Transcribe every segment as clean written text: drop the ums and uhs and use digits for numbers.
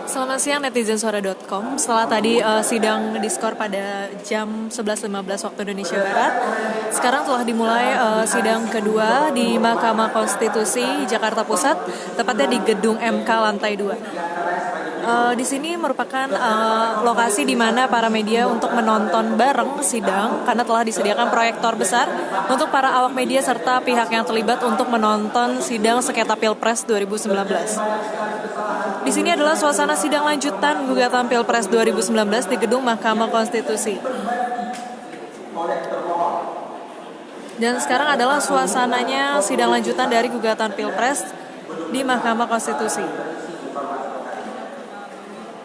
Selamat siang netizensuara.com. Setelah tadi sidang diskor pada jam 11.15 waktu Indonesia Barat, sekarang telah dimulai sidang kedua di Mahkamah Konstitusi Jakarta Pusat, tepatnya di Gedung MK lantai 2. Di sini merupakan lokasi di mana para media untuk menonton bareng sidang karena telah disediakan proyektor besar untuk para awak media serta pihak yang terlibat untuk menonton sidang sengketa Pilpres 2019. Di sini adalah suasana sidang lanjutan gugatan Pilpres 2019 di Gedung Mahkamah Konstitusi. Dan sekarang adalah suasananya sidang lanjutan dari gugatan Pilpres di Mahkamah Konstitusi.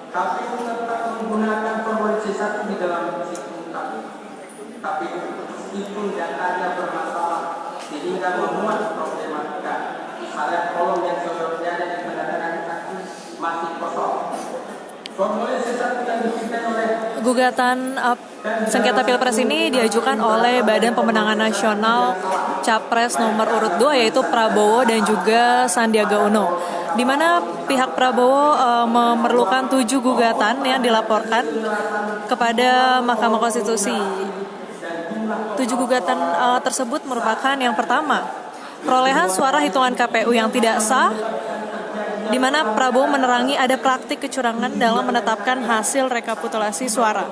KPU tetap menggunakan formulir C1 di dalam situng KPU meskipun datanya bermasalah sehingga memuat problematika. Misalnya kolom yang sebelumnya dan yang menandakan saksi masih kosong. Formulir C1 yang diberikan oleh gugatan sengketa Pilpres ini diajukan oleh Badan Pemenangan Nasional Capres nomor urut 2 yaitu Prabowo dan juga Sandiaga Uno, di mana pihak Prabowo memerlukan 7 gugatan yang dilaporkan kepada Mahkamah Konstitusi. 7 gugatan tersebut merupakan yang pertama, perolehan suara hitungan KPU yang tidak sah, di mana Prabowo menerangi ada praktik kecurangan dalam menetapkan hasil rekapitulasi suara.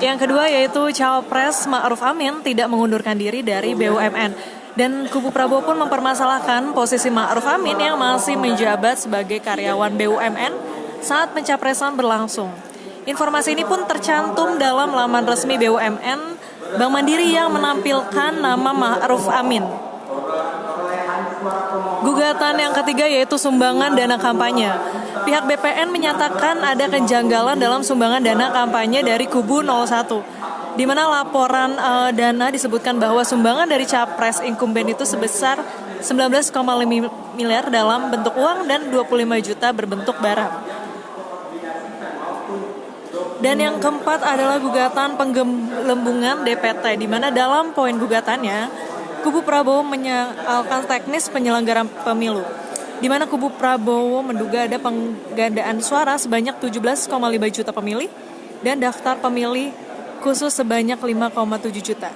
Yang kedua yaitu Cawapres Ma'ruf Amin tidak mengundurkan diri dari BUMN. Dan kubu Prabowo pun mempermasalahkan posisi Ma'ruf Amin yang masih menjabat sebagai karyawan BUMN saat pencapresan berlangsung. Informasi ini pun tercantum dalam laman resmi BUMN Bank Mandiri yang menampilkan nama Ma'ruf Amin. Gugatan yang ketiga yaitu sumbangan dana kampanye. Pihak BPN menyatakan ada kejanggalan dalam sumbangan dana kampanye dari kubu 01, di mana laporan dana disebutkan bahwa sumbangan dari capres incumbent itu sebesar 19,5 miliar dalam bentuk uang dan 25 juta berbentuk barang. Dan yang keempat adalah gugatan penggelembungan DPT, di mana dalam poin gugatannya kubu Prabowo menyoalkan teknis penyelenggaraan pemilu, di mana kubu Prabowo menduga ada penggandaan suara sebanyak 17,5 juta pemilih dan daftar pemilih khusus sebanyak 5,7 juta.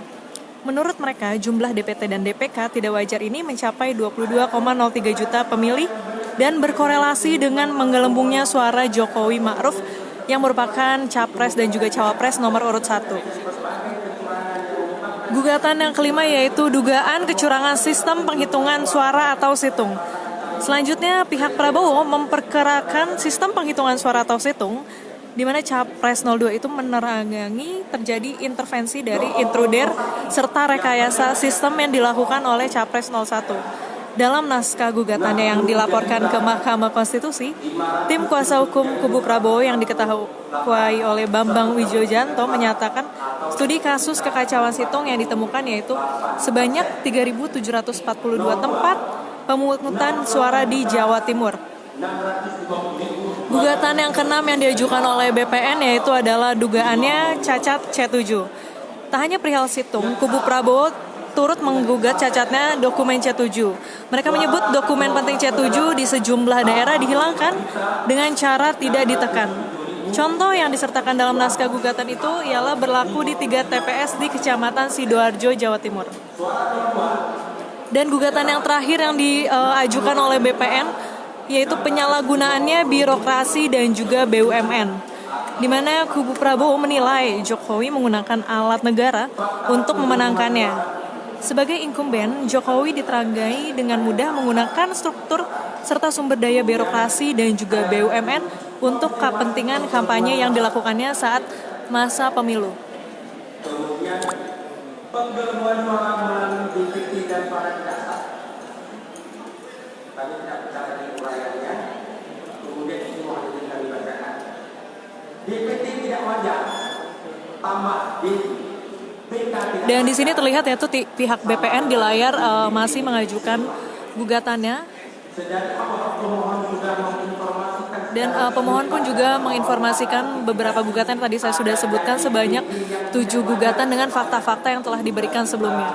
Menurut mereka, jumlah DPT dan DPK tidak wajar ini mencapai 22,03 juta pemilih dan berkorelasi dengan menggelembungnya suara Jokowi Ma'ruf yang merupakan capres dan juga cawapres nomor urut 1. Gugatan yang kelima yaitu dugaan kecurangan sistem penghitungan suara atau situng. Selanjutnya, pihak Prabowo memperkirakan sistem penghitungan suara atau situng, di mana Capres 02 itu menerangi terjadi intervensi dari intruder serta rekayasa sistem yang dilakukan oleh Capres 01. Dalam naskah gugatannya yang dilaporkan ke Mahkamah Konstitusi, tim kuasa hukum kubu Prabowo yang diketahui oleh Bambang Wijoyanto menyatakan studi kasus kekacauan situng yang ditemukan yaitu sebanyak 3.742 tempat pemungutan suara di Jawa Timur. Gugatan yang keenam yang diajukan oleh BPN yaitu adalah dugaannya cacat C7. Tak hanya perihal situng, kubu Prabowo turut menggugat cacatnya dokumen C7. Mereka menyebut dokumen penting C7 di sejumlah daerah dihilangkan dengan cara tidak ditekan. Contoh yang disertakan dalam naskah gugatan itu ialah berlaku di 3 TPS di Kecamatan Sidoarjo, Jawa Timur. Dan gugatan yang terakhir yang diajukan oleh BPN yaitu penyalahgunaannya birokrasi dan juga BUMN, di mana kubu Prabowo menilai Jokowi menggunakan alat negara untuk memenangkannya. Sebagai incumbent, Jokowi diteranggai dengan mudah menggunakan struktur serta sumber daya birokrasi dan juga BUMN untuk kepentingan kampanye yang dilakukannya saat masa pemilu. Penggelembungan suara melalui DPT dan suara tidak sah. Kami tidak bicara di uraiannya, kemudian itu hanya kami bacakan. DPT tidak wajar, tambah Dan di sini terlihat yaitu pihak BPN di layar masih mengajukan gugatannya. Dan pemohon pun juga menginformasikan beberapa gugatan tadi saya sudah sebutkan sebanyak 7 gugatan dengan fakta-fakta yang telah diberikan sebelumnya.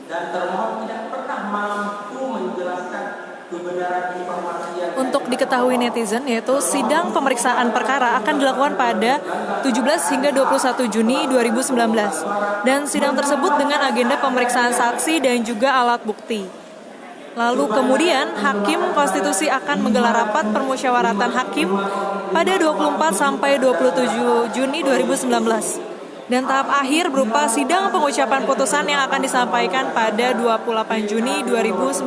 Dan termohon tidak pernah apakah mampu menjelaskan kebenaran informasi yang Untuk diketahui netizen, yaitu sidang pemeriksaan perkara akan dilakukan pada 17 hingga 21 Juni 2019. Dan sidang tersebut dengan agenda pemeriksaan saksi dan juga alat bukti. Lalu kemudian Hakim Konstitusi akan menggelar rapat permusyawaratan hakim pada 24 sampai 27 Juni 2019. Dan tahap akhir berupa sidang pengucapan putusan yang akan disampaikan pada 28 Juni 2019.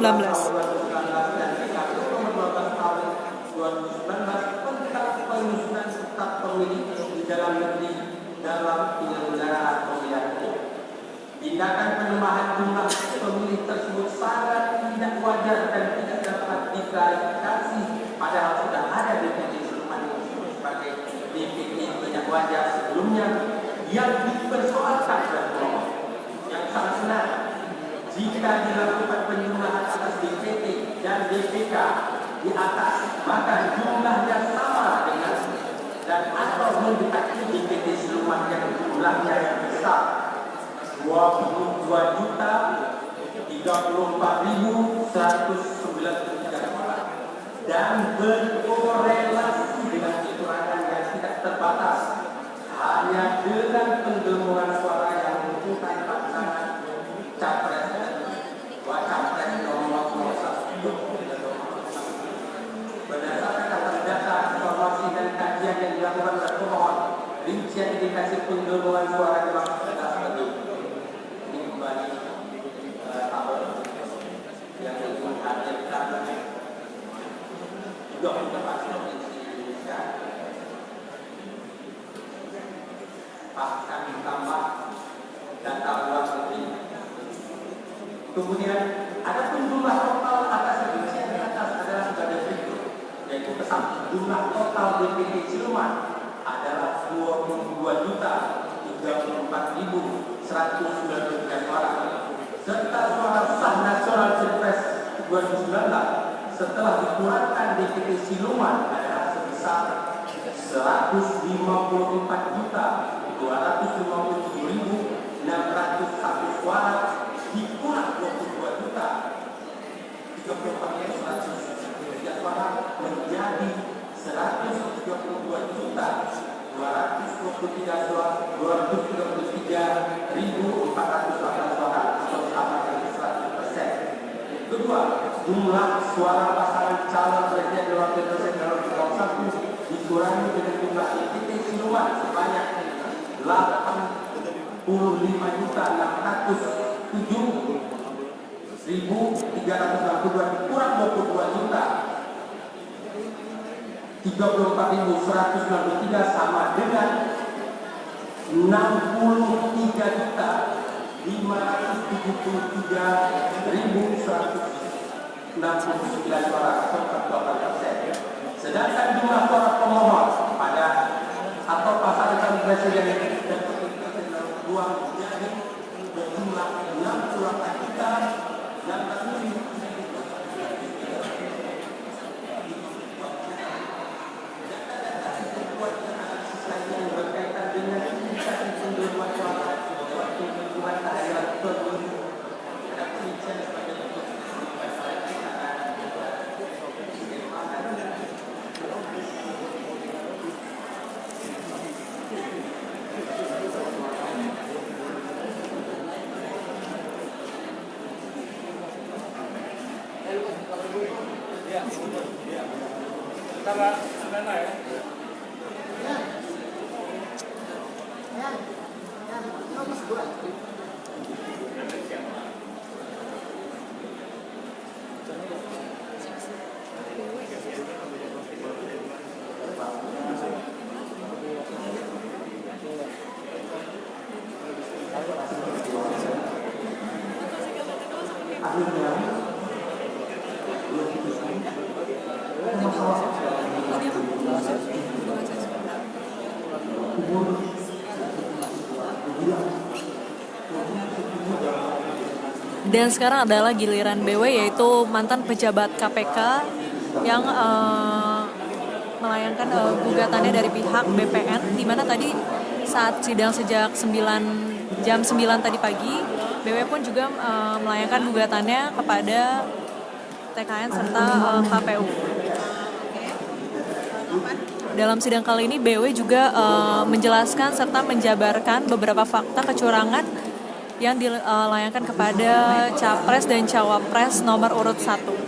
Tindakan penambahan jumlah pemilih tersebut sangat tidak wajar dan tidak dapat diklarifikasi, padahal sudah ada DPT siluman yang disebut sebagai DPT tidak wajar sebelumnya yang dipersoalkan dan yang sangat senang. Jika dilakukan penjumlahan atas DPT dan DPK di atas, maka jumlahnya sama dengan dan atau mendekati DPT siluman yang jumlahnya yang besar. 22.034.193 orang dan berkorelasi dengan kecurangan yang tidak terbatas hanya dengan penggelembungan suara yang menentukan pasangan capres dan wacapres nomor 1. Berdasarkan data informasi dan kajian yang dilakukan oleh pemohon, rincian indikasi penggelembungan suara dimaksud adalah sebagai yang dihadirkan juga untuk provinsi Indonesia akan ditambah data luar negeri. Kemudian ada pun jumlah total atas rincian di atas adalah sebagai berikut, yaitu jumlah total DPT siluman adalah 22.034.193 suara, serta suara sah nasional Pilpres 2019 setelah dikurangkan DPT siluman adalah sebesar 150.257.601 suara dikurang 22.034.193 suara menjadi 132.233.408 suara atau sama dengan 100%. Kedua, jumlah suara pasangan calon presiden dan wakil presiden dalam calon satu dikurangi dengan jumlah DPT siluman sebanyak 85.607.362 dikurang 22 juta 34.193 sama dengan 63.573.169 suara atau 48%. Sedangkan jumlah suara pemohon pada atau pasangan calon presiden dan wakil presiden ruang menjadi berjumlah 68 juta dan Dan sekarang adalah giliran BW, yaitu mantan pejabat KPK yang melayangkan gugatannya dari pihak BPN, di mana tadi saat sidang sejak jam 9 tadi pagi BW pun juga melayangkan gugatannya kepada TKN serta KPU. Dalam sidang kali ini BW juga menjelaskan serta menjabarkan beberapa fakta kecurangan yang dilayangkan kepada Capres dan Cawapres nomor urut 1.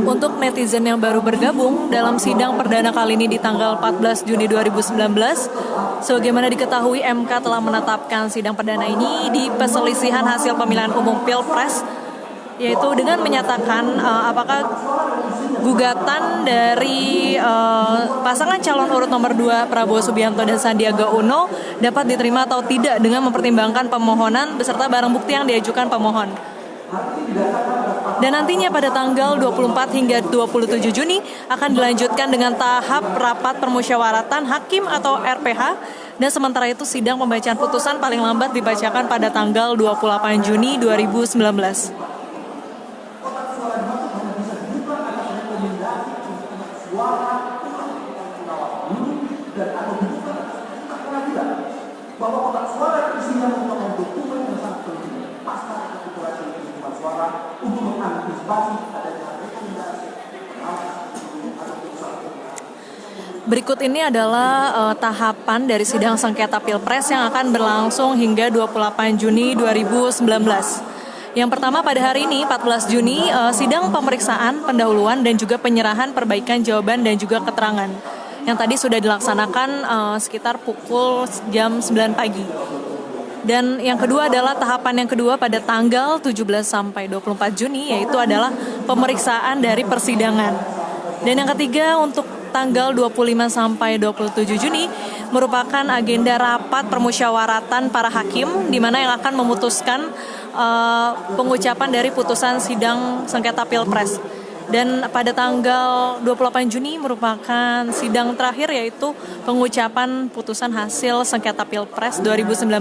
Untuk netizen yang baru bergabung dalam sidang perdana kali ini di tanggal 14 Juni 2019, sebagaimana diketahui MK telah menetapkan sidang perdana ini di perselisihan hasil pemilihan umum Pilpres, yaitu dengan menyatakan apakah gugatan dari pasangan calon urut nomor 2 Prabowo Subianto dan Sandiaga Uno dapat diterima atau tidak dengan mempertimbangkan pemohonan beserta barang bukti yang diajukan pemohon. Dan nantinya pada tanggal 24 hingga 27 Juni akan dilanjutkan dengan tahap rapat permusyawaratan hakim atau RPH, dan sementara itu sidang pembacaan putusan paling lambat dibacakan pada tanggal 28 Juni 2019. Berikut ini adalah tahapan dari sidang sengketa Pilpres yang akan berlangsung hingga 28 Juni 2019. Yang pertama pada hari ini 14 Juni sidang pemeriksaan, pendahuluan dan juga penyerahan perbaikan jawaban dan juga keterangan yang tadi sudah dilaksanakan sekitar pukul jam 9 pagi. Dan yang kedua adalah tahapan yang kedua pada tanggal 17 sampai 24 Juni, yaitu adalah pemeriksaan dari persidangan. Dan yang ketiga untuk tanggal 25 sampai 27 Juni merupakan agenda rapat permusyawaratan para hakim, di mana yang akan memutuskan pengucapan dari putusan sidang sengketa Pilpres. Dan pada tanggal 28 Juni merupakan sidang terakhir, yaitu pengucapan putusan hasil sengketa Pilpres 2019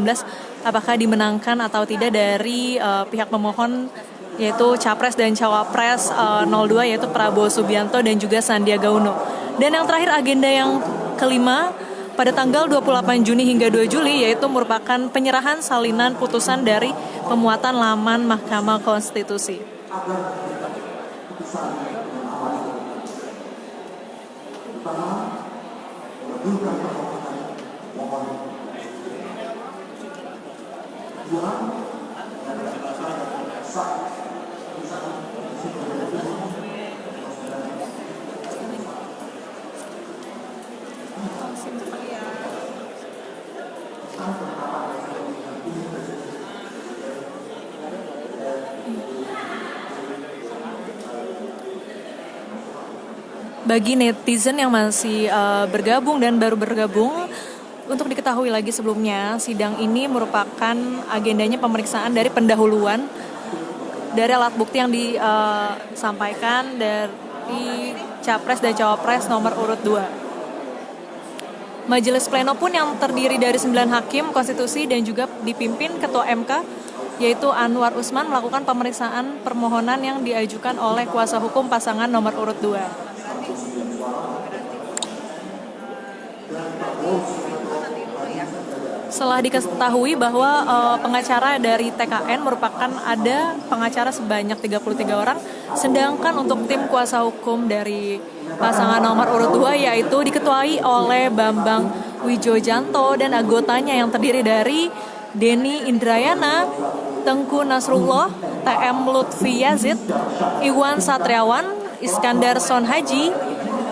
apakah dimenangkan atau tidak dari pihak pemohon, yaitu Capres dan Cawapres 02, yaitu Prabowo Subianto dan juga Sandiaga Uno. Dan yang terakhir agenda yang kelima pada tanggal 28 Juni hingga 2 Juli yaitu merupakan penyerahan salinan putusan dari pemuatan laman Mahkamah Konstitusi. Bagi netizen yang masih bergabung dan baru bergabung, untuk diketahui lagi sebelumnya, sidang ini merupakan agendanya pemeriksaan dari pendahuluan dari alat bukti yang disampaikan dari Capres dan Cawapres nomor urut 2. Majelis pleno pun yang terdiri dari 9 hakim konstitusi dan juga dipimpin Ketua MK, yaitu Anwar Usman, melakukan pemeriksaan permohonan yang diajukan oleh kuasa hukum pasangan nomor urut 2. Setelah diketahui bahwa pengacara dari TKN merupakan ada pengacara sebanyak 33 orang, sedangkan untuk tim kuasa hukum dari pasangan nomor urut 2 yaitu diketuai oleh Bambang Wijojanto dan anggotanya yang terdiri dari Denny Indrayana, Tengku Nasrullah, TM Lutfi Yazid, Iwan Satriawan, Iskandar Sonhaji,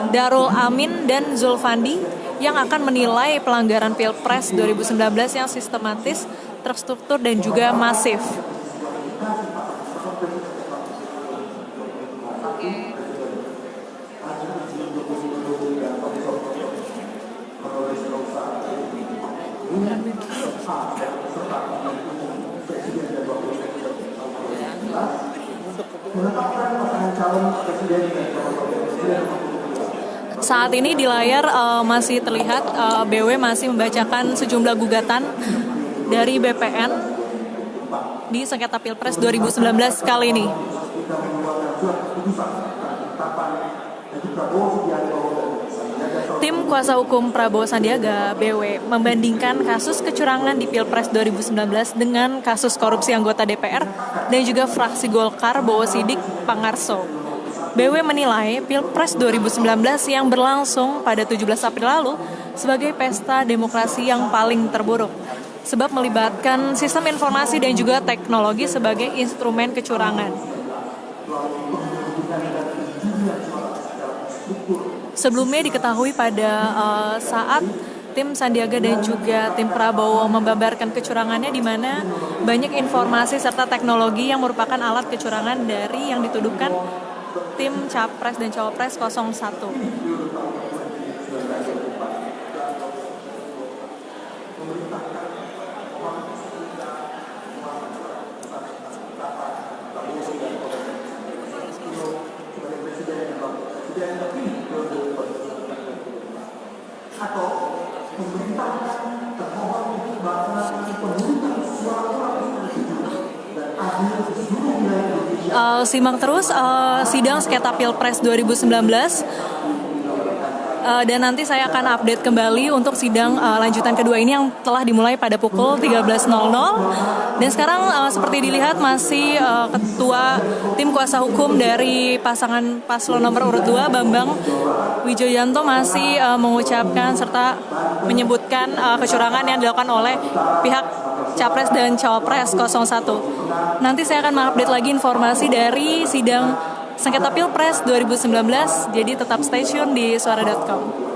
Darul Amin, dan Zulfandi, yang akan menilai pelanggaran Pilpres 2019 yang sistematis, terstruktur, dan juga masif. Menetapkan pasangan Saat ini di layar masih terlihat BW masih membacakan sejumlah gugatan dari BPN di sengketa Pilpres 2019 kali ini. Tim kuasa hukum Prabowo Sandiaga (BW) membandingkan kasus kecurangan di Pilpres 2019 dengan kasus korupsi anggota DPR dan juga fraksi Golkar Bowo Sidik Pangarso. BW menilai Pilpres 2019 yang berlangsung pada 17 April lalu sebagai pesta demokrasi yang paling terburuk, sebab melibatkan sistem informasi dan juga teknologi sebagai instrumen kecurangan. Sebelumnya diketahui pada saat tim Sandiaga dan juga tim Prabowo membabarkan kecurangannya, di mana banyak informasi serta teknologi yang merupakan alat kecurangan dari yang dituduhkan tim Capres dan Cawapres 01. Simak terus sidang sengketa Pilpres 2019 dan nanti saya akan update kembali untuk sidang lanjutan kedua ini yang telah dimulai pada pukul 13.00. Dan sekarang seperti dilihat masih ketua tim kuasa hukum dari pasangan paslon nomor urut 2 Bambang Wijoyanto masih mengucapkan serta menyebutkan kecurangan yang dilakukan oleh pihak Capres dan Cawapres 01. Nanti saya akan mengupdate lagi informasi dari sidang sengketa Pilpres 2019, jadi tetap stay tune di suara.com.